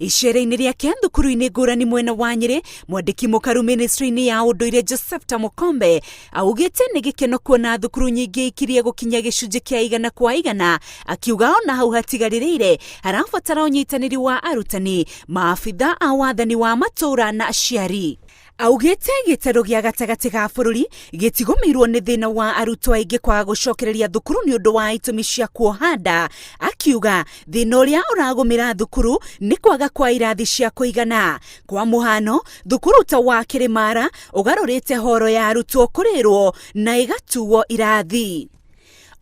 Icera-inĩ rĩake thukuru-inĩ ngũrani mwena wa Nyeri, mwandĩki mũkaru ministry-inĩ ya ũndũire Joseph Mukombe augĩte nĩ gĩkeno kuona thukuru nyingĩ ikirie gũkinya gĩcunjĩ kĩa 100%, akiuga ona hau hatigarĩrĩire harabatara ũnyitanĩri wa arutani, maabitha a wathani wa matũũra na aciari. Augĩte gĩtarũ gĩa gatagatĩ ga bũrũri gĩtigũmĩirwo nĩ thĩna wa arutwo aingĩ kwaga gũcokereria thukuru nĩ ũndũ wa itũmi cia kuoha nda, akiuga thĩna ũrĩa ũragũmĩra thukuru nĩ kwaga kwa irathi cia kũigana. Kwa mũhano, thukuru ta wa Kĩrĩmara ũgarũrĩte horo ya arutwo kũrĩrwo na ĩgatuo irathi.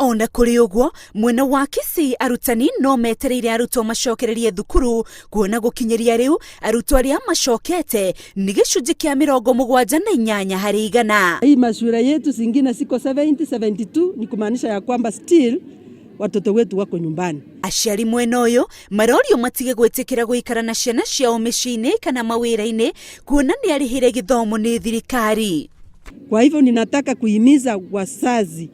Ona kũrĩ ũguo, mwena wa Kisii arutani no metereire arutwo macokererie thukuru, kuona gũkinyĩria rĩu arutwo arĩa macokete ni gĩcunjĩ kĩa 78 harĩ 100. Hii mashule yetu zingine siko 70-72, ni kumaanisha ya kwamba still watoto wetu wako nyumbani. Aciari mwena ũyũ marorio matige gwĩtĩkĩra gũikara na ciana ciao mĩciĩ-inĩ kana mawĩra-inĩ, kuona nĩ arĩhire gĩthomo nĩ thirikari. Kwa hivyo ninataka kuhimiza wazazi,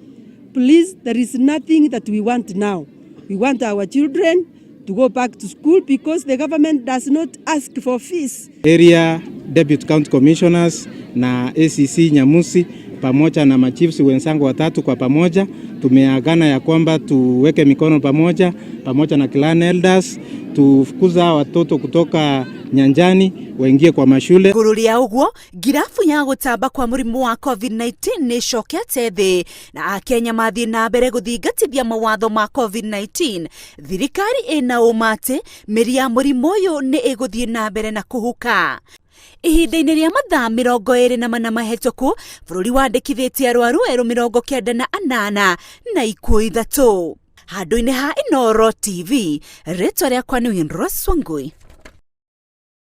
please, there is nothing that we want now. We want our children to go back to school because the government does not ask for fees. Area Deputy County Commissioners na ACC Nyamusi pamoja na machiefs wenzangu watatu kwa pamoja tumeagana ya kwamba tuweke mikono pamoja na clan elders, tufukuza watoto kutoka nyanjani waingie kwa mashule. Kururia uguo, girafu ya gũtamba kwa mũrimũ wa COVID-19 nĩ cokete thĩ, na Akenya mathiĩ na mbere gũthingatithia mawatho ma COVID-19. Thirikari ĩna ũma atĩ mĩri ya mũrimũ ũyũ nĩ ĩgũthiĩ na mbere na kũhuka. Ihinda-inĩ rĩa mathaa 24 mahĩtũku, bũrũri wandĩkithĩtie arwaru erũ 98 na ikuũ 3. Handũ-inĩ ha Inooro TV, rĩtwa rĩakwa nĩ Wangui.